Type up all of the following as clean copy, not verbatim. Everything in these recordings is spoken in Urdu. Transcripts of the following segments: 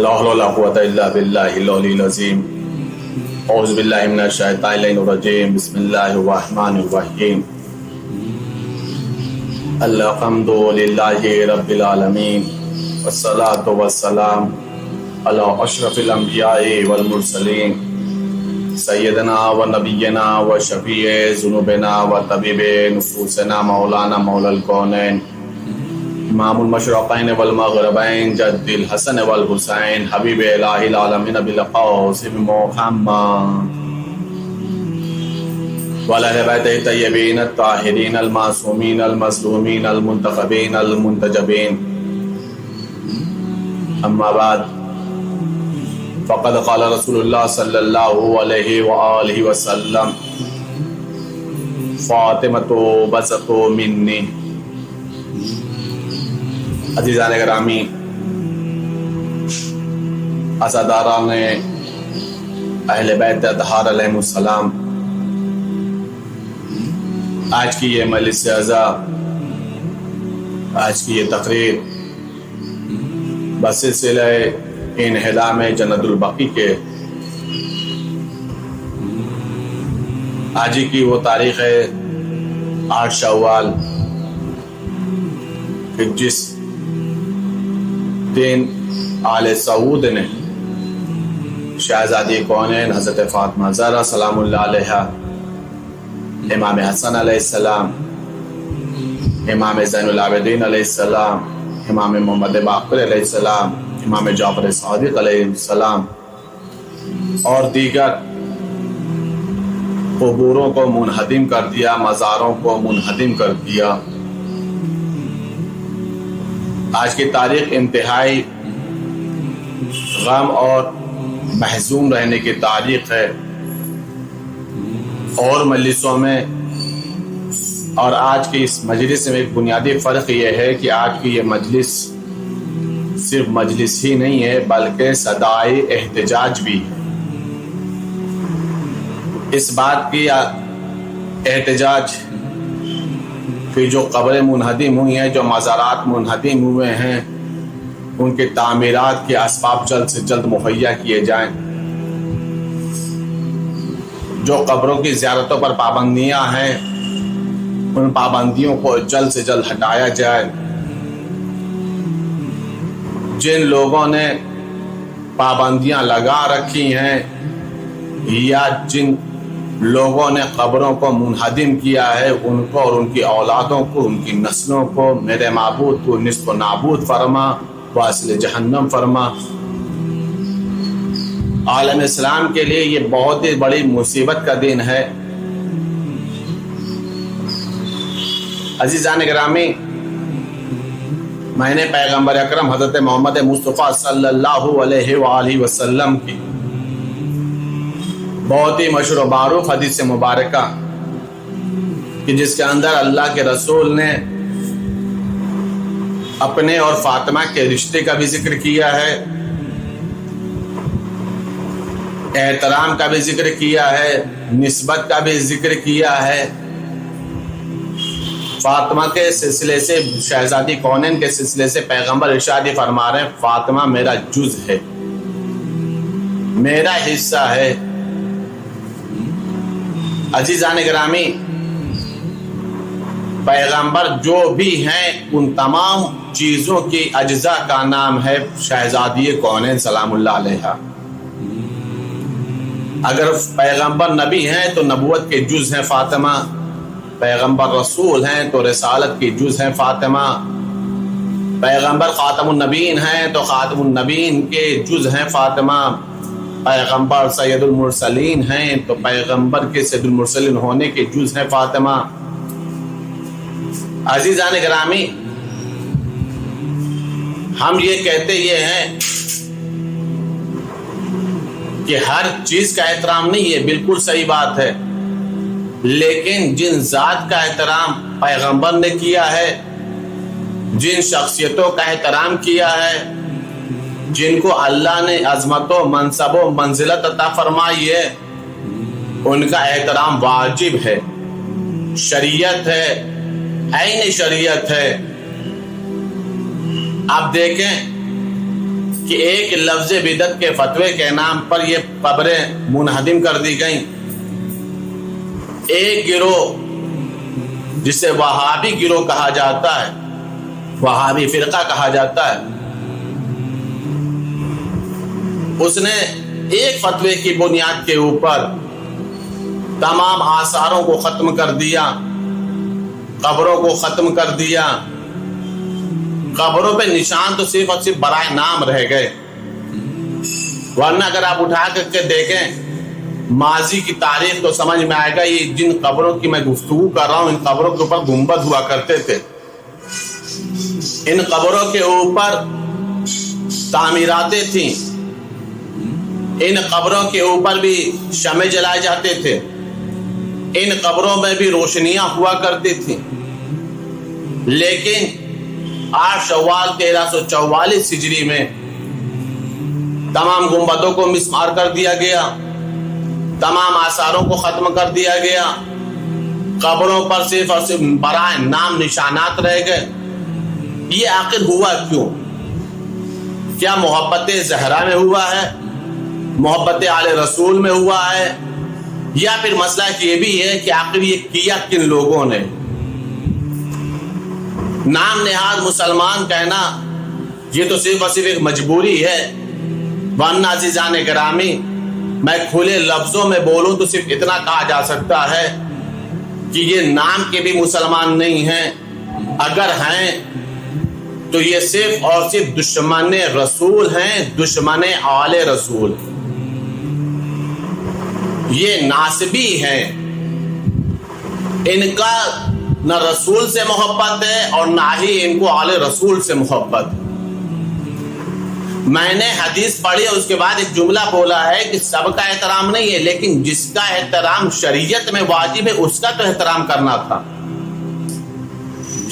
لا حول ولا قوة إلا بالله العلي العظيم. أعوذ بالله من الشيطان الرجيم. بسم الله الرحمن الرحيم. الحمد لله رب العالمين والصلاة والسلام على أشرف الأنبياء والمرسلين سيدنا ونبينا وشفيع ذنوبنا وطبيب نفوسنا مولانا مولى الكونين امام المشرقين والمغربين جد الحسن والحسين حبيب الہ العالمین بالقاسم محمد وعلى اہل بیتہ الطیبین الطاہرین المعصومین المظلومین المنتخبین المنتجبین. اما بعد فقد قال رسول اللہ صلی اللہ علیہ وآلہ وسلم فاطمۃ بسط منی. عزیزان گرامی، عزاداران اہل بیت اطہار علیہ السلام، آج کی یہ مجلس عزا، آج کی یہ تقریر بسلسلہ انہدام جنت البقیع کے آج کی وہ تاریخ ہے 8 شوال، کہ جس دن آل سعود نے شہزادی کونین حضرت فاطمہ زہرا سلام اللہ علیہا، امام حسن علیہ السلام، امام زین العابدین علیہ السلام، امام محمد باقر علیہ السلام، امام جعفر صادق علیہ السلام اور دیگر قبوروں کو منہدم کر دیا، مزاروں کو منہدم کر دیا. آج کی تاریخ انتہائی غم اور محزون رہنے کی تاریخ ہے. اور مجلسوں میں اور آج کی اس مجلس میں ایک بنیادی فرق یہ ہے کہ آج کی یہ مجلس صرف مجلس ہی نہیں ہے بلکہ صدائے احتجاج بھی ہے. اس بات کی احتجاج کہ جو قبریں منہدم ہوئی ہیں، جو مزارات منہدم ہوئے ہیں، ان کے تعمیرات کے اسباب جلد سے جلد مہیا کیے جائیں. جو قبروں کی زیارتوں پر پابندیاں ہیں، ان پابندیوں کو جلد سے جلد ہٹایا جائے. جن لوگوں نے پابندیاں لگا رکھی ہیں یا جن لوگوں نے قبروں کو منہدم کیا ہے، ان کو اور ان کی اولادوں کو، ان کی نسلوں کو میرے معبود کو نصف و نابود فرما، واصل جہنم فرما. عالم اسلام کے لیے یہ بہت ہی بڑی مصیبت کا دن ہے. عزیزان گرامی، میں نے پیغمبر اکرم حضرت محمد مصطفیٰ صلی اللہ علیہ وآلہ وسلم کی بہت ہی مشہور و معروف حدیث مبارکہ کہ جس کے اندر اللہ کے رسول نے اپنے اور فاطمہ کے رشتے کا بھی ذکر کیا ہے، احترام کا بھی ذکر کیا ہے، نسبت کا بھی ذکر کیا ہے. فاطمہ کے سلسلے سے، شہزادی کونین کے سلسلے سے پیغمبر ارشاد فرما رہے ہیں، فاطمہ میرا جز ہے، میرا حصہ ہے. عزیزان گرامی، پیغمبر جو بھی ہیں ان تمام چیزوں کی اجزاء کا نام ہے شہزادی کونین سلام اللہ علیہا. اگر پیغمبر نبی ہیں تو نبوت کے جز ہیں فاطمہ، پیغمبر رسول ہیں تو رسالت کی جز ہیں فاطمہ، پیغمبر خاتم النبیین ہیں تو خاتم النبیین کے جز ہیں فاطمہ، پیغمبر سید المرسلین ہیں تو پیغمبر کے سید المرسلین ہونے کے جز ہیں فاطمہ. عزیزان گرامی، ہم یہ کہتے یہ ہیں کہ ہر چیز کا احترام نہیں، یہ بالکل صحیح بات ہے، لیکن جن ذات کا احترام پیغمبر نے کیا ہے، جن شخصیتوں کا احترام کیا ہے، جن کو اللہ نے عظمت و منصب و منزلت عطا فرمائی ہے، ان کا احترام واجب ہے، شریعت ہے، عین شریعت ہے. آپ دیکھیں کہ ایک لفظ بدعت کے فتوے کے نام پر یہ قبریں منہدم کر دی گئیں. ایک گروہ جسے وہابی گروہ کہا جاتا ہے، وہابی فرقہ کہا جاتا ہے، اس نے ایک فتوے کی بنیاد کے اوپر تمام آثاروں کو ختم کر دیا، قبروں کو ختم کر دیا. قبروں پہ نشان تو صرف اور صرف برائے نام رہ گئے، ورنہ اگر آپ اٹھا کر کے دیکھیں ماضی کی تاریخ تو سمجھ میں آئے گا. یہ جن قبروں کی میں گفتگو کر رہا ہوں، ان قبروں کے اوپر گنبد ہوا کرتے تھے، ان قبروں کے اوپر تعمیراتیں تھیں، ان قبروں کے اوپر بھی شمع جلائے جاتے تھے، ان قبروں میں بھی روشنیاں ہوا کرتی تھیں. لیکن 8 شوال 1344 ہجری میں تمام گنبدوں کو مسمار کر دیا گیا، تمام آثاروں کو ختم کر دیا گیا، قبروں پر صرف اور صرف برائے نام نشانات رہ گئے. یہ آخر ہوا کیوں؟ کیا محبت زہرا میں ہوا ہے، محبت آل رسول میں ہوا ہے، یا پھر مسئلہ یہ بھی ہے کہ آخر یہ کیا کن لوگوں نے؟ نام نہاد مسلمان کہنا یہ تو صرف اور صرف ایک مجبوری ہے، ورنہ عزیزان گرامی میں کھلے لفظوں میں بولوں تو صرف اتنا کہا جا سکتا ہے کہ یہ نام کے بھی مسلمان نہیں ہیں، اگر ہیں تو یہ صرف اور صرف دشمن رسول ہیں، دشمن آل رسول. یہ ناسبی ہیں، ان کا نہ رسول سے محبت ہے اور نہ ہی ان کو آل رسول سے محبت. میں نے حدیث پڑھی اور اس کے بعد ایک جملہ بولا ہے کہ سب کا احترام نہیں ہے، لیکن جس کا احترام شریعت میں واجب ہے اس کا تو احترام کرنا تھا.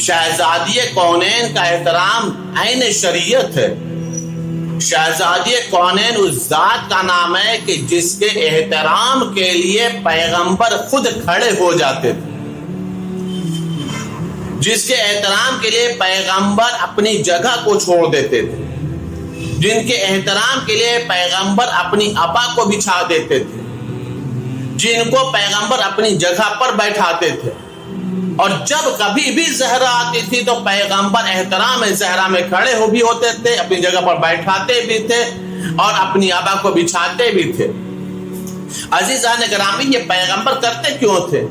شہزادی کونین کا احترام عین شریعت ہے. شہزادی کونین اس ذات کا نام ہے کہ جس کے احترام کے لیے پیغمبر خود کھڑے ہو جاتے تھے، جس کے احترام کے لیے پیغمبر اپنی جگہ کو چھوڑ دیتے تھے، جن کے احترام کے لیے پیغمبر اپنی ابا کو بچھا دیتے تھے، جن کو پیغمبر اپنی جگہ پر بیٹھاتے تھے. اور جب کبھی بھی زہرا آتی تھی تو پیغمبر احترام زہرا میں کھڑے ہو بھی ہوتے تھے، اپنی جگہ پر بیٹھاتے بھی تھے اور اپنی ابا کو بچھاتے بھی تھے. عزیزان گرامی یہ پیغمبر کرتے کیوں تھے؟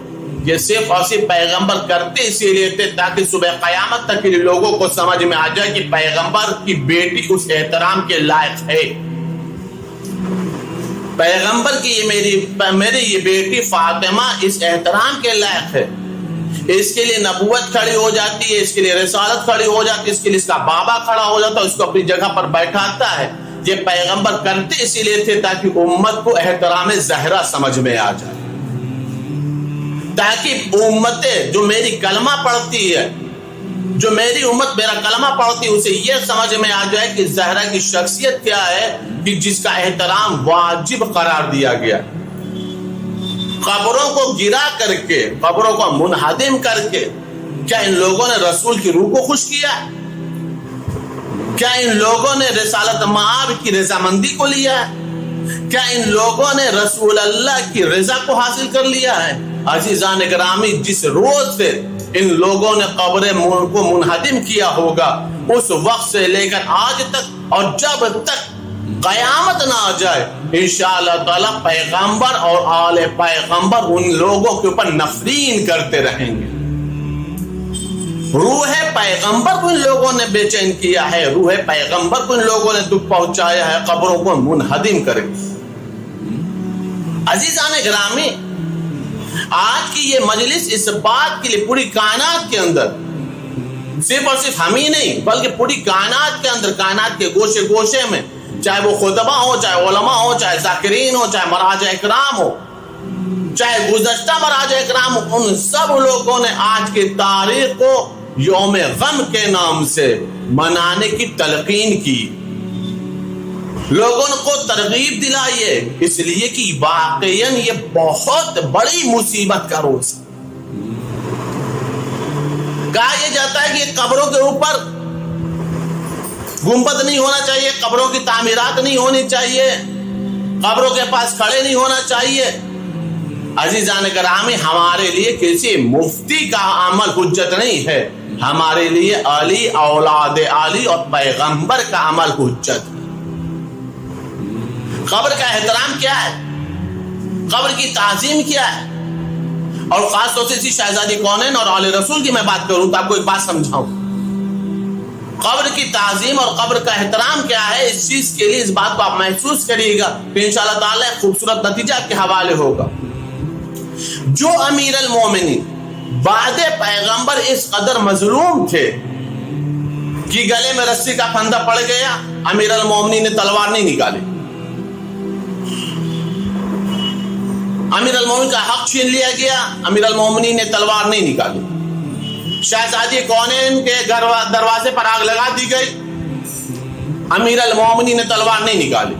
یہ صرف اور صرف پیغمبر کرتے اسی لیے تھے تاکہ صبح قیامت تک کے لوگوں کو سمجھ میں آ جائے کہ پیغمبر کی بیٹی اس احترام کے لائق ہے. پیغمبر کی میری یہ بیٹی فاطمہ اس احترام کے لائق ہے. اس کے لیے نبوت کھڑی ہو جاتی ہے، اس کے لیے رسالت کھڑی ہو جاتی ہے، اس کے لیے اس کا بابا کھڑا ہو جاتا ہے، اس کو اپنی جگہ پر بیٹھاتا ہے. یہ پیغمبر کرتے اسی لیے تھے تاکہ امت کو احترام زہرا سمجھ میں آ جائے، تاکہ امتیں جو میری کلمہ پڑھتی ہے، جو میری امت میرا کلمہ پڑھتی ہے، اسے یہ سمجھ میں آ جائے کہ زہرا کی شخصیت کیا ہے کہ جس کا احترام واجب قرار دیا گیا. قبروں کو گرا کر کے، قبروں کو منہدم کر کے کیا ان لوگوں نے رسول کی روح کو خوش کیا؟ کیا ان لوگوں نے رسالت مآب کی رضامندی کو لیا ہے؟ کیا ان لوگوں نے رسول اللہ کی رضا کو حاصل کر لیا ہے؟ عزیزان گرامی جس روز سے ان لوگوں نے قبر کو منہدم کیا ہوگا، اس وقت سے لے کر آج تک اور جب تک قیامت نہ آ جائے، انشاءاللہ تعالی پیغمبر اور آل پیغمبر ان لوگوں کے اوپر نفرین کرتے رہیں گے. روح پیغمبر کو ان لوگوں نے بے چین کیا ہے، روح پیغمبر کو ان لوگوں نے دکھ پہنچایا ہے، قبروں کو منہدم کرے. عزیزان گرامی آج کی یہ مجلس اس بات کے لیے پوری کائنات کے اندر، صرف اور صرف ہم ہی نہیں بلکہ پوری کائنات کے اندر، کائنات کے گوشے گوشے میں، چاہے وہ خطبہ ہو، چاہے علماء ہو، چاہے ذاکرین ہو، چاہے مراجع اکرام ہو، چاہے گزشتہ مراجع اکرام ہو، ان سب لوگوں نے آج کی تاریخ کو یوم غم کے نام سے منانے کی تلقین کی. لوگوں کو ترغیب دلائیے، اس لیے کہ واقعاً یہ بہت بڑی مصیبت کا روز ہے. کہا یہ جاتا ہے کہ قبروں کے اوپر گنبد نہیں ہونا چاہیے، قبروں کی تعمیرات نہیں ہونی چاہیے، قبروں کے پاس کھڑے نہیں ہونا چاہیے۔ عزیزان گرامی، ہمارے لیے کسی مفتی کا عمل حجت نہیں ہے، ہمارے لیے علی، اولاد علی اور پیغمبر کا عمل حجت ہے۔ قبر کا احترام کیا ہے، قبر کی تعظیم کیا ہے، اور خاص طور سے شہزادی کونین اور آل رسول کی میں بات کروں تو آپ کو ایک بات سمجھاؤں۔ قبر کی تعظیم اور قبر کا احترام کیا ہے، اس چیز کے لیے اس بات کو آپ محسوس کریے گا کہ انشاءاللہ تعالی خوبصورت نتیجہ آپ کے حوالے ہوگا۔ جو امیر المومنین بعد پیغمبر اس قدر مظلوم تھے کہ گلے میں رسی کا پھندا پڑ گیا، امیر المومنین نے تلوار نہیں نکالی، امیر المومنین کا حق چھین لیا گیا، امیر المومنین نے تلوار نہیں نکالی۔ شہزادی کونین کے دروازے پر آگ لگا دی گئی، امیر المومنین نے تلوار نہیں نکالی۔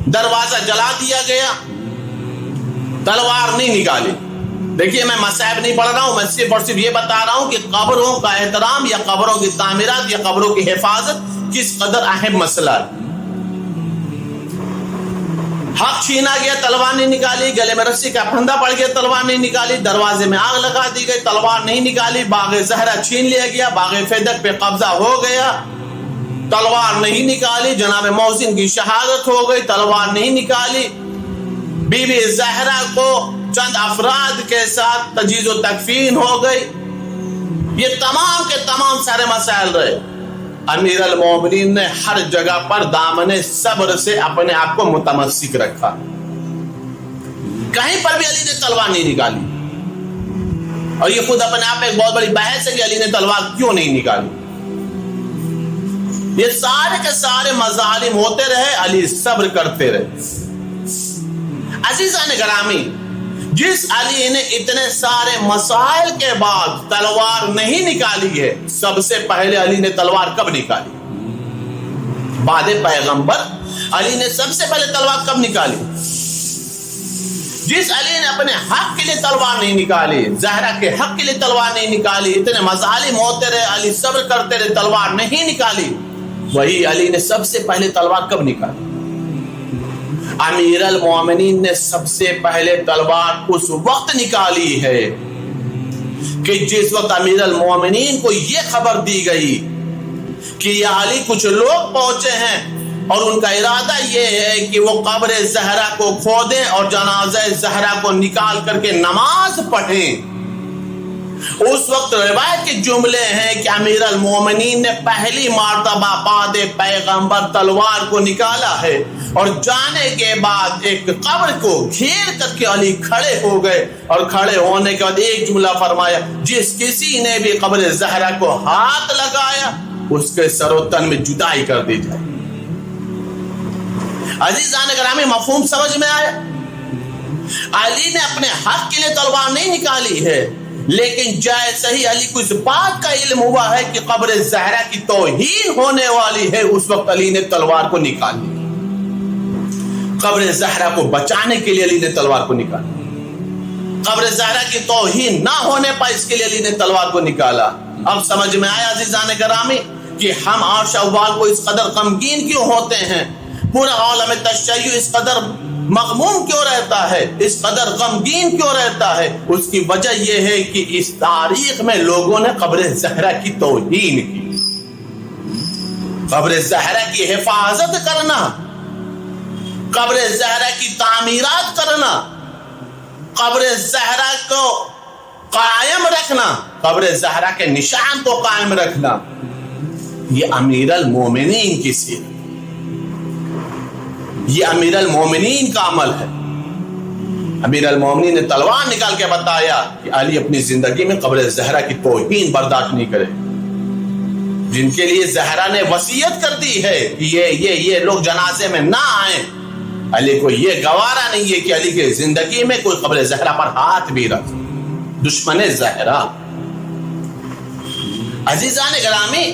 دروازہ جلا دیا گیا، تلوار نہیں نکالی۔ دیکھیے میں مصائب نہیں پڑھ رہا ہوں، میں صرف اور صرف یہ بتا رہا ہوں کہ قبروں کا احترام یا قبروں کی تعمیرات یا قبروں کی حفاظت کس قدر اہم مسئلہ ہے۔ حق چھینا گیا، تلوار نہیں نکالی، گلے میں رسی کا پھندا پڑ گیا، تلوار نہیں نکالی، دروازے میں آگ لگا دی گئی، تلوار نہیں نکالی، باغ زہرہ چھین لیا گیا، باغ فیدق پہ قبضہ ہو گیا، تلوار نہیں نکالی، جناب محسن کی شہادت ہو گئی، تلوار نہیں نکالی، بی بی زہرہ کو چند افراد کے ساتھ تجہیز و تکفین ہو گئی۔ یہ تمام کے تمام سارے مسائل رہے۔ امیر المومنین نے ہر جگہ پر دامن صبر سے اپنے آپ کو متمسک رکھا، کہیں پر بھی علی نے تلوار نہیں نکالی، اور یہ خود اپنے آپ میں ایک بہت بڑی بحث ہے کہ علی نے تلوار کیوں نہیں نکالی۔ یہ سارے کے سارے مظالم ہوتے رہے، علی صبر کرتے رہے۔ عزیزان گرامی، جس علی نے اتنے سارے مسائل کے بعد تلوار نہیں نکالی ہے، سب سے پہلے علی نے تلوار کب نکالی؟ بعد پیغمبر علی نے سب سے پہلے تلوار کب نکالی؟ جس علی نے اپنے حق کے لیے تلوار نہیں نکالی، زہرہ کے حق کے لیے تلوار نہیں نکالی، اتنے مظالم ہوتے رہے، علی صبر کرتے رہے، تلوار نہیں نکالی، وہی علی نے سب سے پہلے تلوار کب نکالی؟ امیر المومنین نے سب سے پہلے تلوار اس وقت نکالی ہے کہ جس وقت امیر المومنین کو یہ خبر دی گئی کہ یہ علی کچھ لوگ پہنچے ہیں اور ان کا ارادہ یہ ہے کہ وہ قبر زہرہ کو کھودیں اور جنازہ زہرہ کو نکال کر کے نماز پڑھیں۔ اس وقت روایت کے جملے ہیں کہ امیر المومنین نے پہلی مرتبہ بعد پیغمبر تلوار کو نکالا ہے، اور جانے کے بعد ایک قبر کو گھیر کر کے علی کھڑے ہو گئے، اور کھڑے ہونے کے بعد ایک جملہ فرمایا، جس کسی نے بھی قبر زہرہ کو ہاتھ لگایا اس کے سر و تن میں جدائی کر دی جائے۔ عزیزان گرامی، مفہوم سمجھ میں آیا؟ علی نے اپنے حق کے لیے تلوار نہیں نکالی ہے، لیکن جیسے ہی علی کو اس بات کا علم ہوا ہے کہ قبر زہرہ کی توہین ہونے والی ہے، اس وقت علی نے تلوار کو نکالی۔ قبر زہرہ کو بچانے کے لیے علی نے تلوار کو نکالا، قبر زہرہ کی توہین نہ ہونے پر اس کے لیے علی نے تلوار کو نکالا۔ اب سمجھ میں آیا عزیزان گرامی کہ ہم عاشق اول کو اس قدر غمگین کیوں ہوتے ہیں، پورا عالم تشیع اس قدر مغموم کیوں رہتا ہے، اس قدر غمگین کیوں رہتا ہے؟ اس کی وجہ یہ ہے کہ اس تاریخ میں لوگوں نے قبر زہرہ کی توہین کی۔ قبر زہرہ کی حفاظت کرنا، قبر زہرہ کی تعمیرات کرنا، قبر زہرہ کو قائم رکھنا، قبر زہرہ کے نشان کو قائم رکھنا، یہ امیر المومنین کی سیرت، یہ امیر المومنین کا عمل ہے۔ امیر المومنین نے تلوار نکال کے بتایا کہ علی اپنی زندگی میں قبر زہرہ کی توہین برداشت نہیں کرے، جن کے لیے زہرہ نے وصیت کر دی ہے کہ یہ لوگ جنازے میں نہ آئیں، علی کو یہ گوارا نہیں ہے کہ علی کے زندگی میں کوئی قبر زہرہ پر ہاتھ بھی رکھ، دشمن زہرہ۔ عزیزان گرامی،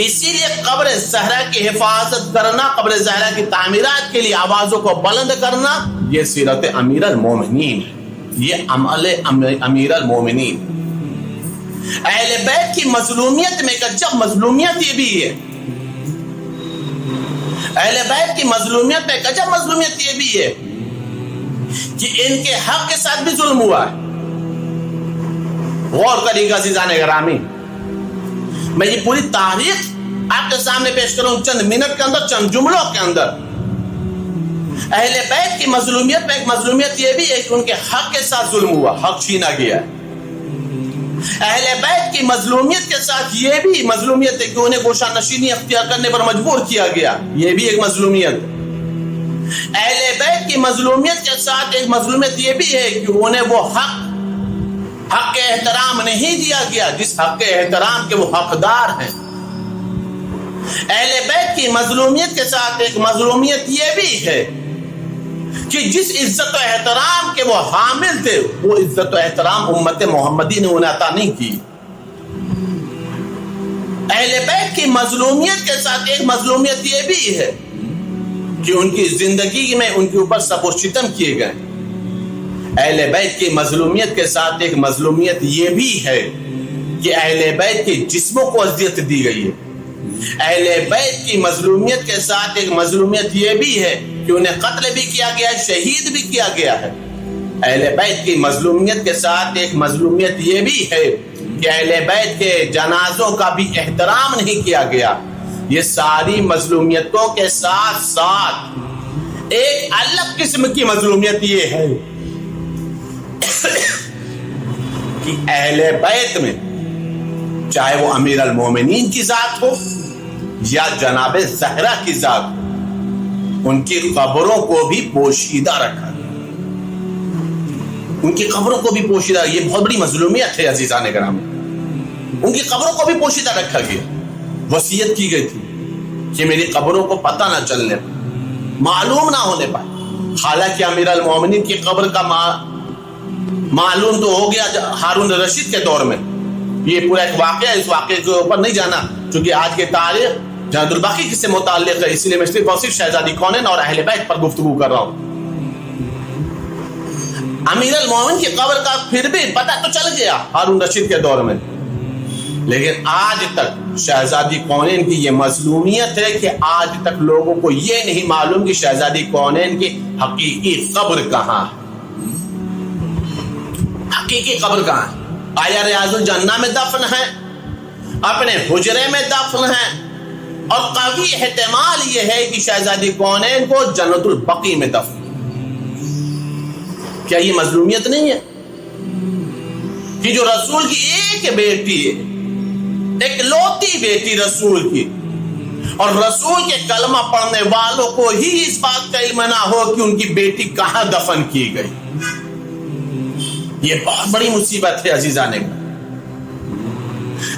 اسی لیے قبر زہرہ کی حفاظت کرنا، قبر زہرہ کی تعمیرات کے لیے آوازوں کو بلند کرنا، یہ سیرت امیر المومنین ہے، یہ عمل امیر المومنین۔ اہل بیت کی مظلومیت میں جب مظلومیت یہ بھی ہے اہل بیت کی مظلومیت میں ایک عجب مظلومیت یہ بھی ہے کہ ان کے حق کے ساتھ بھی ظلم ہوا ہے. غور کریے گا عزیزان گرامی، میں یہ پوری تاریخ آپ کے سامنے پیش کروں چند منٹ کے اندر، چند جملوں کے اندر. اہل بیت کی مظلومیت میں ایک مظلومیت یہ بھی ہے کہ ان کے حق کے ساتھ ظلم ہوا، حق چھینا گیا ہے. اہل بیت کی مظلومیت کے ساتھ یہ بھی مظلومیت ہے کہ انہیں گوشہ نشینی اختیار کرنے پر مجبور کیا گیا، یہ بھی ایک مظلومیت. اہل بیت کی مظلومیت کے ساتھ ایک مظلومیت یہ بھی ہے کہ انہیں وہ حق کے احترام نہیں دیا گیا جس حق کے احترام کے وہ حقدار ہیں. اہل بیت کی مظلومیت کے ساتھ ایک مظلومیت یہ بھی ہے کہ جس عزت و احترام کے وہ حامل تھے وہ عزت و احترام امت محمدی نے انہیں عطا نہیں کی. اہل بیت کی مظلومیت کے ساتھ ایک مظلومیت یہ بھی ہے کہ ان کی زندگی میں ان کے اوپر سب و ستم کیے گئے. اہل بیت کی مظلومیت کے ساتھ ایک مظلومیت یہ بھی ہے کہ اہل بیت کے جسموں کو اذیت دی گئی ہے. اہل بیت کی مظلومیت کے ساتھ ایک مظلومیت یہ بھی ہے کہ انہیں قتل بھی کیا گیا ہے، شہید بھی کیا گیا ہے. اہل بیت کی مظلومیت کے ساتھ ایک مظلومیت یہ بھی ہے کہ اہل بیت کے جنازوں کا بھی احترام نہیں کیا گیا. یہ ساری مظلومیتوں کے ساتھ ساتھ ایک الگ قسم کی مظلومیت یہ ہے کہ اہل بیت میں چاہے وہ امیر المومنین کی ذات ہو یا جناب زہرا کی ذات ہو، ان کی قبروں کو بھی پوشیدہ رکھا گیا. ان کی قبروں کو بھی پوشیدہ، یہ بہت بڑی مظلومیت ہے عزیزان کرام. ان کی قبروں کو بھی پوشیدہ رکھا گیا. وصیت کی گئی تھی کہ میری قبروں کو پتہ نہ چلنے پائے، معلوم نہ ہونے پائے. حالانکہ امیر المومنین کی قبر کا معلوم تو ہو گیا ہارون رشید کے دور میں. یہ پورا ایک واقعہ ہے، اس واقعے کے اوپر نہیں جانا چونکہ آج کے تاریخ جہاد الباقی کس سے متعلق ہے، اس لیے میں صرف اور صرف شہزادی کونین اور اہل بیت پر گفتگو کر رہا ہوں. امیر المومنین کی قبر کا پھر بھی پتہ تو چل گیا ہارون رشید کے دور میں، لیکن آج تک شہزادی کونین کی یہ مظلومیت ہے کہ آج تک لوگوں کو یہ نہیں معلوم کہ شہزادی کونین کی حقیقی قبر کہاں ہے. حقیقی قبر کہاں ہے؟ آیا ریاض الجنہ میں دفن ہے، اپنے حجرے میں دفن ہے، اور قوی احتمال یہ ہے کہ شہزادی کونین کو جنت البقیع میں دفن. کیا یہ مظلومیت نہیں ہے کہ جو رسول کی ایک بیٹی ہے، ایک لوتی بیٹی رسول کی، اور رسول کے کلمہ پڑھنے والوں کو ہی اس بات کا علم نہ ہو کہ ان کی بیٹی کہاں دفن کی گئی؟ یہ بہت بڑی مصیبت ہے عزیزان.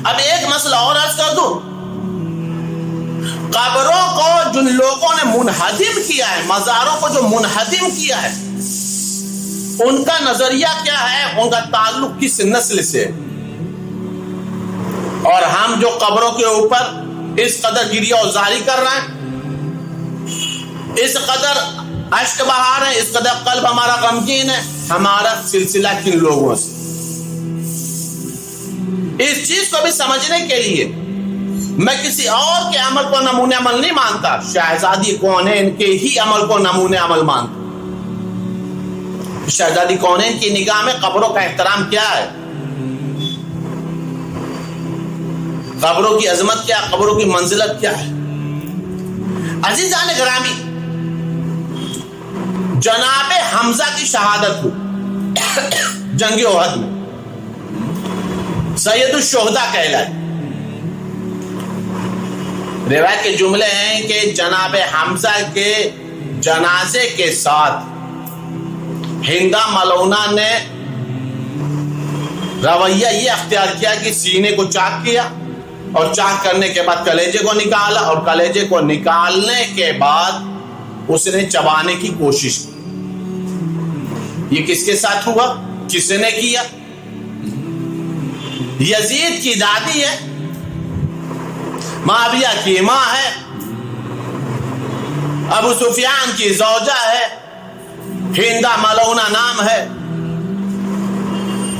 اب ایک مسئلہ اور عرض کر دوں، قبروں کو جن لوگوں نے منہدم کیا ہے، مزاروں کو جو منہدم کیا ہے، ان کا نظریہ کیا ہے، ان کا تعلق کس نسل سے؟ اور ہم جو قبروں کے اوپر اس قدر گریہ وزاری کر رہے ہیں، اس قدر اشک بہا رہے ہیں، اس قدر قلب ہمارا غمگین ہے، ہمارا سلسلہ کن لوگوں سے؟ اس چیز کو بھی سمجھنے کے لیے میں کسی اور کے عمل کو نمونہ عمل نہیں مانتا، شہزادی کونین کے ہی عمل کو نمونہ عمل مانتا. شہزادی کونین کی نگاہ میں قبروں کا احترام کیا ہے، قبروں کی عظمت کیا، قبروں کی منزلت کیا ہے؟ عزیزان گرامی، جناب حمزہ کی شہادت ہوئی جنگ احد میں، سید الشہداء کہلائے. روایت کے جملے ہیں کہ جناب حمزہ کے جنازے کے ساتھ ہندا ملونہ نے رویہ یہ اختیار کیا کہ سینے کو چاک کیا، اور چاک کرنے کے بعد کلیجے کو نکالا، اور کلیجے کو نکالنے کے بعد اس نے چبانے کی کوشش کی. یہ کس کے ساتھ ہوا؟ کس نے کیا؟ یزید کی دادی ہے، معاویہ کی ماں ہے، ابو سفیان کی زوجہ ہے، ہندا ملونہ نام ہے.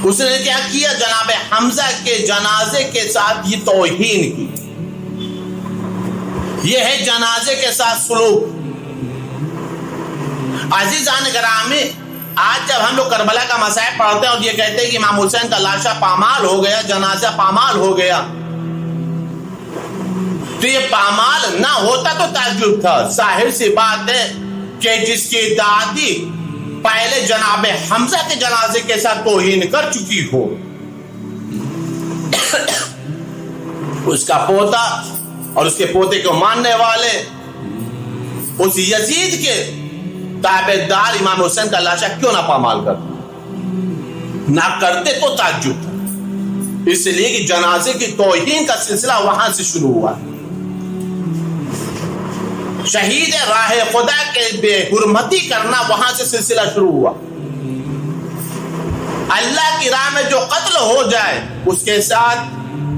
اس نے کیا کیا؟ جناب حمزہ کے جنازے کے ساتھ یہ توہین کی. یہ ہے جنازے کے ساتھ سلوک۔ عزیزان گرامی، آج جب ہم لوگ کربلا کا مصائب پڑھتے ہیں اور یہ کہتے ہیں کہ امام حسین کا لاشا پامال ہو گیا، جنازہ پامال ہو گیا، تو یہ پامال نہ ہوتا تو تعجب تھا۔ ظاہر سی بات ہے کہ جس کی دادی پہلے جناب حمزہ کے جنازے کے ساتھ توہین کر چکی ہو، اس کا پوتا اور اس کے پوتے کو ماننے والے اس یزید کے تابعدار امام حسین کا لاشا کیوں نہ پامال کرتے؟ نہ کرتے تو تعجب تھا، اس لیے کہ جنازے کی توہین کا سلسلہ وہاں سے شروع ہوا۔ شہید راہ خدا کے بے حرمتی کرنا وہاں سے سلسلہ شروع ہوا۔ اللہ کی راہ میں جو قتل ہو جائے اس کے ساتھ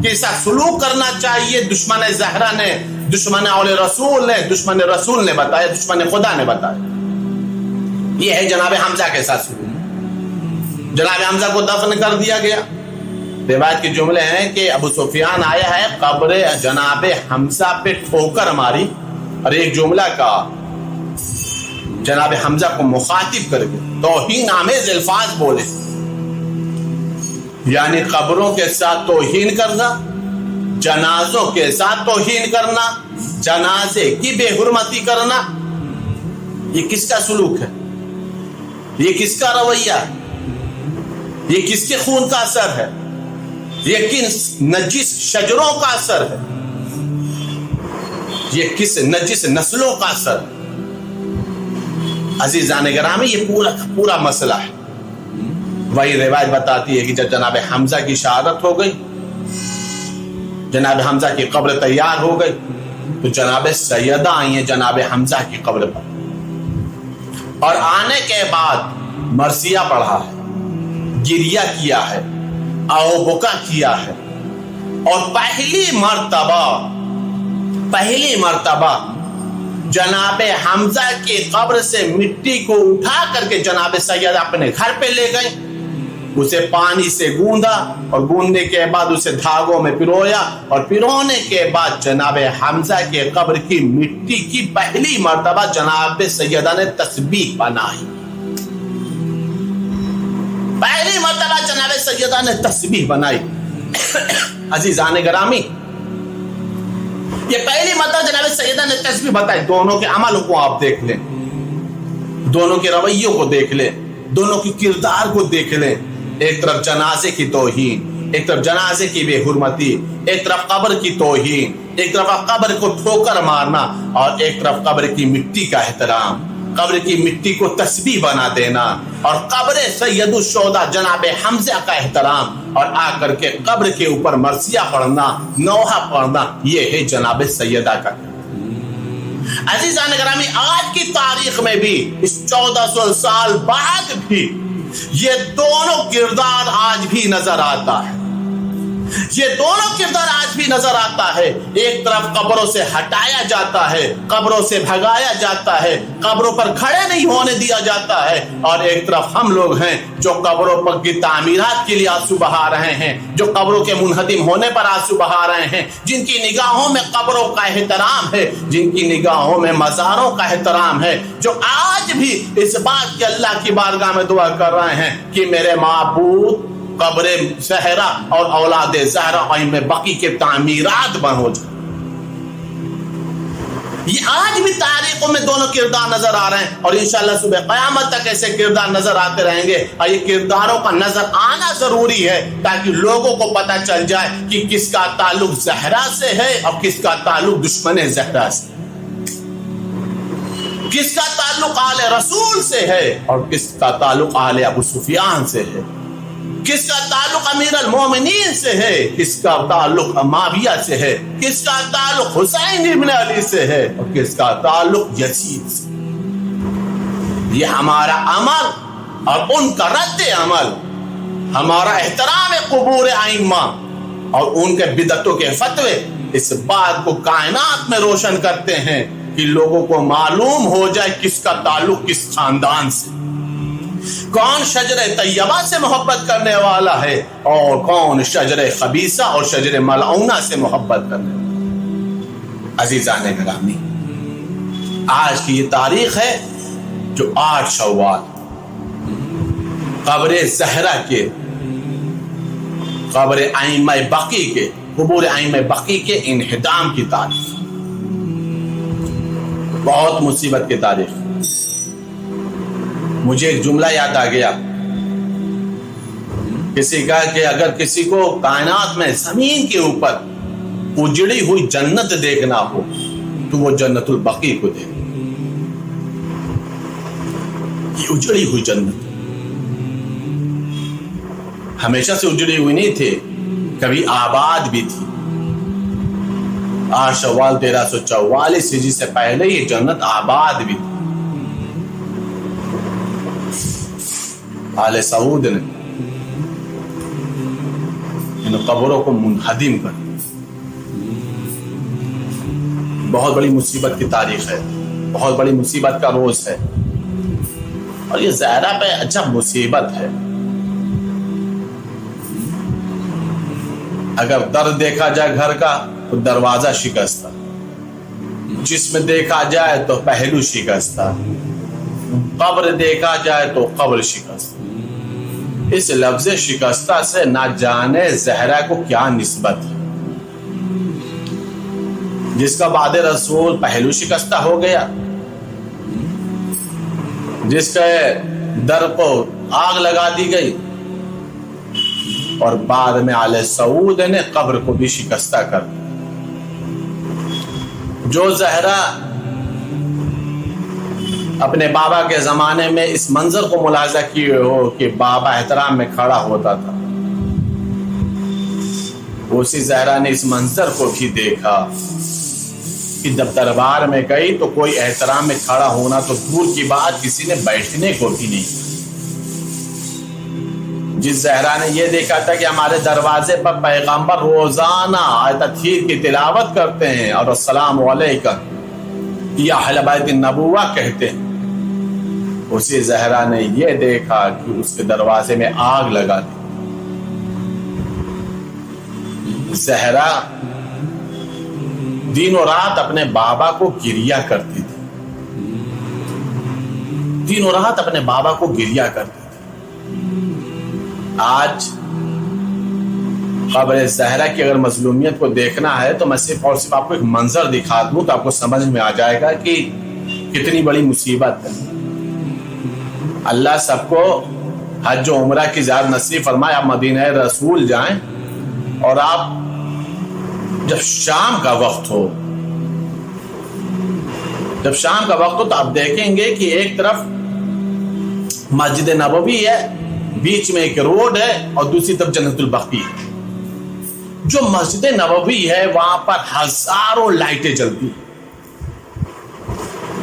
کیسا سلوک کرنا چاہیے، دشمن زہرا نے، دشمن اول رسول نے، دشمن رسول نے بتایا، دشمن خدا نے بتایا۔ یہ ہے جناب حمزہ کے ساتھ سلوک۔ جناب حمزہ کو دفن کر دیا گیا۔ روایت کے جملے ہیں کہ ابو سفیان آیا ہے، قبر جناب حمزہ پہ ٹھوکر ماری اور ایک جملہ کہا جناب حمزہ کو مخاطب کر کے، توہین آمیز الفاظ بولے، یعنی قبروں کے ساتھ توہین کرنا، جنازوں کے ساتھ توہین کرنا، جنازے کی بے حرمتی کرنا، یہ کس کا سلوک ہے؟ یہ کس کا رویہ ہے؟ یہ کس کے خون کا اثر ہے؟ یہ کن نجس شجروں کا اثر ہے؟ یہ کس نجس نسلوں کا اثر؟ عزیزان گرامی، یہ پورا مسئلہ ہے۔ وہی روایت بتاتی ہے کہ جب جناب حمزہ کی شہادت ہو گئی، جناب حمزہ کی قبر تیار ہو گئی، تو جناب سیدہ آئی ہیں جناب حمزہ کی قبر پر، اور آنے کے بعد مرثیہ پڑھا ہے، گریہ کیا ہے، آو بکا کیا ہے، اور پہلی مرتبہ جناب حمزہ کی قبر سے مٹی کو اٹھا کر کے جناب سیدہ اپنے گھر پہ لے گئیں، اسے پانی سے گوندا اور گوندنے کے بعد اسے دھاگوں میں پرویا، اور پرونے کے بعد جناب حمزہ کے قبر کی مٹی کی پہلی مرتبہ جناب سیدہ نے تسبیح بنائی۔ پہلی مرتبہ جناب سیدہ نے تسبیح بنائی۔ عزیزان گرامی، یہ پہلی مرتبہ جناب سیدہ نے تسبیح بتائی۔ دونوں کے عملوں کو آپ دیکھ لیں، دونوں کے رویوں کو دیکھ لیں، دونوں کی کردار کو دیکھ لیں۔ ایک طرف جنازے کی توہین، ایک طرف جنازے کی بے حرمتی، ایک طرف قبر کی توہین، ایک طرف قبر کو ٹھوکر مارنا، اور ایک طرف قبر کی مٹی کا احترام، قبر کی مٹی کو تسبیح بنا دینا، اور قبر سید الشہداء جناب حمزہ کا احترام، اور آ کر کے قبر کے اوپر مرثیہ پڑھنا، نوحہ پڑھنا، یہ ہے جناب سیدہ کا۔ عزیزان گرامی، آج کی تاریخ میں بھی، اس 1400 سال بعد بھی، یہ دونوں کردار آج بھی نظر آتا ہے۔ یہ دونوں کردار آج بھی نظر آتا ہے۔ ایک طرف قبروں سے ہٹایا جاتا ہے، قبروں سے بھگایا جاتا ہے، قبروں پر کھڑے نہیں ہونے دیا جاتا ہے، اور ایک طرف ہم لوگ ہیں جو قبروں پر کی تعمیرات کے لیے آنسو بہا رہے ہیں، جو قبروں کے منہدم ہونے پر آنسو بہا رہے ہیں، جن کی نگاہوں میں قبروں کا احترام ہے، جن کی نگاہوں میں مزاروں کا احترام ہے، جو آج بھی اس بات کی اللہ کی بارگاہ میں دعا کر رہے ہیں کہ میرے معبود قبر زہرا اور اولاد زہرا ائمہ بقی کے تعمیرات بنو جائے۔ یہ آج بھی تاریخوں میں دونوں کردار نظر آ رہے ہیں، اور انشاءاللہ صبح قیامت تک ایسے کردار نظر آتے رہیں گے، اور یہ کرداروں کا نظر آنا ضروری ہے تاکہ لوگوں کو پتہ چل جائے کہ کس کا تعلق زہرا سے ہے اور کس کا تعلق دشمن زہرا سے، کس کا تعلق آل رسول سے ہے اور کس کا تعلق آل ابو سفیان سے ہے، کس کا تعلق امیر المومنین سے ہے، کس کا تعلق معاویہ سے ہے، کس کا تعلق حسین ابن علی سے ہے، اور کس کا تعلق یزید سے۔ یہ ہمارا عمل اور ان کا رد عمل، ہمارا احترام قبور ائمہ اور ان کے بدعتوں کے فتوے اس بات کو کائنات میں روشن کرتے ہیں کہ لوگوں کو معلوم ہو جائے کس کا تعلق کس خاندان سے، کون شجر طیبہ سے محبت کرنے والا ہے اور کون شجر خبیثہ اور شجر ملعونہ سے محبت کرنے والا۔ عزیزان گرامی، آج کی یہ تاریخ ہے جو 8 شوال قبر زہرا کے، قبر ائمہ بقی کے، قبور ائمہ بقی کے انہدام کی تاریخ، بہت مصیبت کی تاریخ۔ مجھے ایک جملہ یاد آ گیا، کسی کا کہ اگر کسی کو کائنات میں زمین کے اوپر اجڑی ہوئی جنت دیکھنا ہو تو وہ جنت البقیع کو دیکھے۔ یہ اجڑی ہوئی جنت ہمیشہ سے اجڑی ہوئی نہیں تھی، کبھی آباد بھی تھی۔ 8 شوال 1344 ہجری سے پہلے یہ جنت آباد بھی تھی۔ آل سعود نے ان قبروں کو منہدم کر دیا۔ بہت بڑی مصیبت کی تاریخ ہے، بہت بڑی مصیبت کا روز ہے، اور یہ زہرا پہ عجب مصیبت ہے۔ اگر در دیکھا جائے گھر کا تو دروازہ شکستہ، جسم دیکھا جائے تو پہلو شکستہ، قبر دیکھا جائے تو قبر شکستہ۔ اس لفظ شکستہ سے نہ جانے زہرا کو کیا نسبت ہے۔ جس کا بعد رسول پہلو شکستہ ہو گیا، جس کے در کو آگ لگا دی گئی، اور بعد میں آل سعود نے قبر کو بھی شکستہ کر دیا۔ جو زہرا اپنے بابا کے زمانے میں اس منظر کو ملاحظہ کیے ہو کہ بابا احترام میں کھڑا ہوتا تھا، اسی زہرا نے اس منظر کو بھی دیکھا کہ جب دربار میں گئی تو کوئی احترام میں کھڑا ہونا تو دور کی بات، کسی نے بیٹھنے کو بھی نہیں۔ جس زہرا نے یہ دیکھا تھا کہ ہمارے دروازے پر پیغمبر روزانہ آیت تطہیر کی تلاوت کرتے ہیں اور السلام علیکم یا اہل بیت النبوہ کہتے ہیں، اسی زہرا نے یہ دیکھا کہ اس کے دروازے میں آگ لگا دی۔ زہرا دن و رات اپنے بابا کو گریا کرتی تھی، دن و رات اپنے بابا کو گریا کرتی تھی۔ آج قبر زہرا کی اگر مظلومیت کو دیکھنا ہے تو میں صرف اور صرف آپ کو ایک منظر دکھا دوں تو آپ کو سمجھ میں آ جائے گا کہ کتنی بڑی مصیبت ہے۔ اللہ سب کو حج و عمرہ کی زیارت نصیب فرمائے، آپ مدینہ رسول جائیں، اور آپ جب شام کا وقت ہو، جب شام کا وقت ہو تو آپ دیکھیں گے کہ ایک طرف مسجد نبوی ہے، بیچ میں ایک روڈ ہے، اور دوسری طرف جنت البقیع ہے۔ جو مسجد نبوی ہے وہاں پر ہزاروں لائٹیں جلتی ہیں،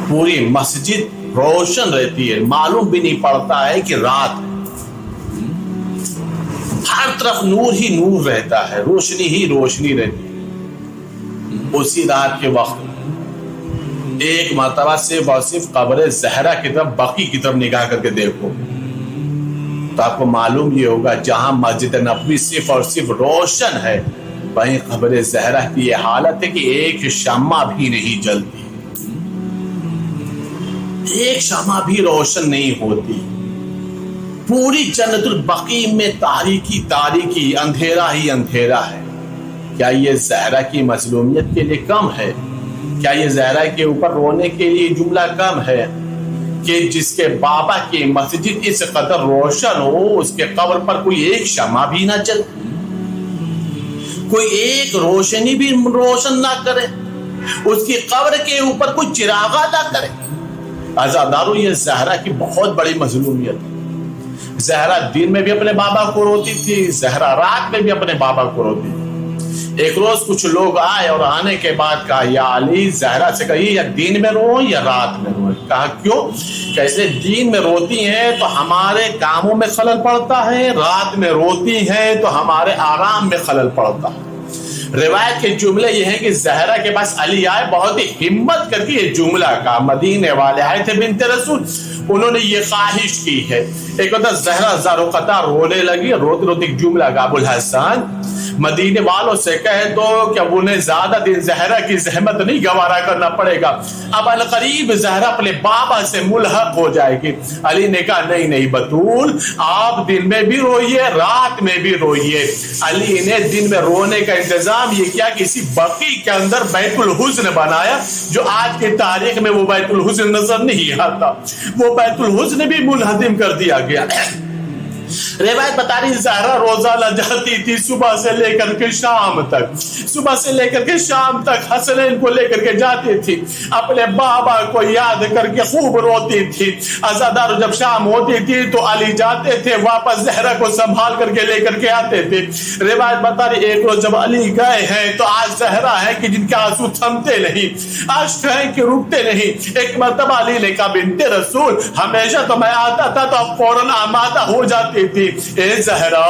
پوری مسجد روشن رہتی ہے، معلوم بھی نہیں پڑتا ہے کہ رات ہے، ہر طرف نور ہی نور رہتا ہے، روشنی ہی روشنی رہتی ہے۔ اسی رات کے وقت ایک مرتبہ صرف اور صرف قبر زہرا کی طرف، بقیع کی طرف نگاہ کر کے دیکھو تو آپ کو معلوم یہ ہوگا جہاں مسجد نبوی صرف اور صرف روشن ہے، وہیں قبر زہرا کی یہ حالت ہے کہ ایک شمع بھی نہیں جلتی، ایک شمع بھی روشن نہیں ہوتی۔ پوری جنت البقیع میں تاریکی تاریکی، اندھیرا ہی اندھیرا ہے۔ کیا یہ زہرا کی مظلومیت کے لیے کم ہے؟ کیا یہ زہرا کے اوپر رونے کے لیے جملہ کم ہے کہ جس کے بابا کی مسجد اس قدر روشن ہو، اس کے قبر پر کوئی ایک شمع بھی نہ جل، کوئی ایک روشنی بھی روشن نہ کرے، اس کی قبر کے اوپر کوئی چراغا نہ کرے؟ عزادارو، یہ زہرا کی بہت بڑی مظلومیت ہے۔ زہرا دن میں بھی اپنے بابا کو روتی تھی، زہرا رات میں بھی اپنے بابا کو روتی تھی۔ ایک روز کچھ لوگ آئے اور آنے کے بعد کہا، یا علی، زہرا سے کہیے یا دن میں رو یا رات میں رو۔ کہا کیوں؟ کیسے دن میں روتی ہیں تو ہمارے کاموں میں خلل پڑتا ہے، رات میں روتی ہیں تو ہمارے آرام میں خلل پڑتا ہے۔ روایت کے جملے یہ ہیں کہ زہرا کے پاس علی آئے، بہت ہی ہمت کر کے یہ جملہ کہا، مدینے والے آئے تھے بنت رسول، انہوں نے یہ خواہش کی ہے۔ ایک وقت زہرا زارو قطع رونے لگی، روتے روتے ایک جملہ کہا، ابو الحسن مدینے والوں سے کہہ دو کہ اب انہیں زیادہ دن زہرا کی زحمت نہیں گوارا کرنا پڑے گا، اب القریب زہرا اپنے بابا سے ملحق ہو جائے گی۔ علی نے کہا نہیں نہیں بطول، آپ دن میں بھی روئیے رات میں بھی روئیے۔ علی نے دن میں رونے کا انتظام یہ کیا، کسی بقی کے اندر بیت الحزن بنایا، جو آج کی تاریخ میں وہ بیت الحزن نظر نہیں آتا، وہ بیت الحزن بھی منہدم کر دیا گیا۔ روایت بتا رہی زہرا روزانہ جاتی تھی صبح سے لے کر کے شام تک، صبح سے لے کر کے شام تک حسنین کو لے کر کے جاتی تھی، اپنے بابا کو یاد کر کے خوب روتی تھی۔ عزادار جب شام ہوتی تھی تو علی جاتے تھے، واپس زہرا کو سنبھال کر کے لے کر کے آتے تھے۔ روایت بتا رہی ایک روز جب علی گئے ہیں تو آج زہرا ہے کہ جن کے آنسو تھمتے نہیں، اشک ہیں کہ رکتے نہیں۔ ایک مرتبہ علی نے کہا بنت رسول ہمیشہ تو میں آتا تھا تو اب فوراً آمادہ ہو جاتی تھی، اے زہرا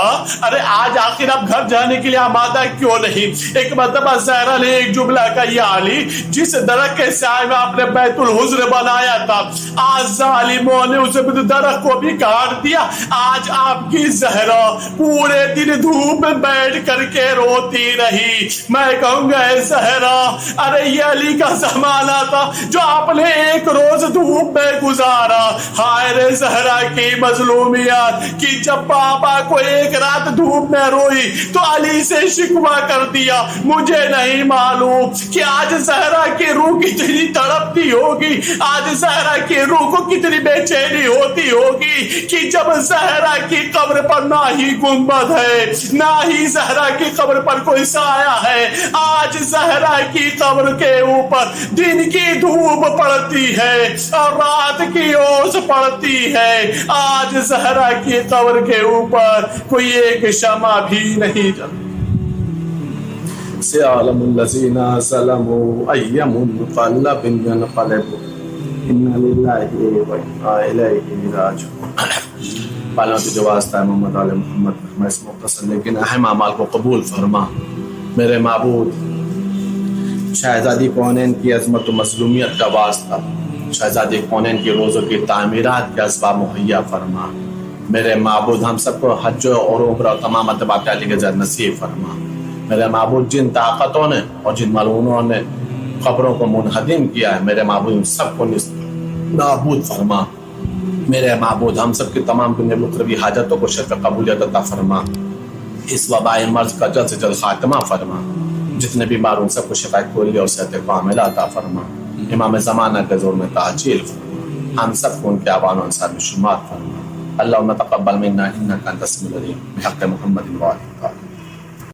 ارے آج آخر اب گھر جانے کے لیے آمادہ کیوں نہیں؟ ایک مرتبہ زہرا نے ایک جملہ کہا، یا علی جس درخت کے سائے میں آپ نے بیت الحزن بنایا تھا، آج ظالموں نے اس درخت کو بھی کاٹ دیا، آج آپ کی زہرا پورے دن دھوپ میں بیٹھ کر کے روتی رہی۔ میں کہوں گا اے زہرا ارے یہ علی کا زمانہ تھا جو آپ نے ایک روز دھوپ میں گزارا، ہائے رے زہرا کی مظلومیت کہ جب بابا کو ایک رات دھوپ میں روئی تو علی سے شکوہ کر دیا۔ مجھے نہیں معلوم کہ آج زہرا کی روح کتنی تڑپتی ہوگی، آج زہرا کی روح کو کتنی بے چینی ہوتی ہوگی کہ جب زہرا کی قبر پر نہ ہی گنبد ہے، نہ ہی زہرا کی قبر پر کوئی سایہ ہے، آج زہرا کی قبر کے اوپر دن کی دھوپ پڑتی ہے اور رات کی اوس پڑتی ہے، آج زہرا کی قبر کے اوپر کوئی ایک شمع بھی نہیں جلتی۔ سیعلم الذین ظلموا ای منقلب ینقلبون انا للہ و انا الیہ راجعون۔ پالنا تجھے واسطہ ہے محمد آل محمد، میں اس مختصر لیکن اہم اعمال کو قبول فرما۔ میرے معبود شہزادی کونین کی عظمت و مظلومیت کا واسطہ، شہزادی کونین کی روزوں کی تعمیرات کے اسباب مہیا فرما۔ میرے معبود ہم سب کو حج اور عمرہ اور تمام اتباع علی کے ذریعے نصیب فرما۔ میرے معبود جن طاقتوں نے اور جن ملعونوں نے قبروں کو منہدم کیا ہے، میرے معبود ان سب کو نابود فرما۔ میرے معبود ہم سب کی تمام دنیا اخروی حاجتوں کو شرف قبولیت عطا فرما۔ اس وبائی مرض کا جلد سے جلد خاتمہ فرما۔ جتنے بیمار ان سب کو شفا کلی اور صحت کاملہ عطا فرما۔ امام زمانہ کے زور میں تعجیل فرما۔ ہم سب کو ان کے اعوان و انصار میں شمار فرما۔ اللہم تقبل منا انک انت السمیع العلیم بحق محمد وآلہ۔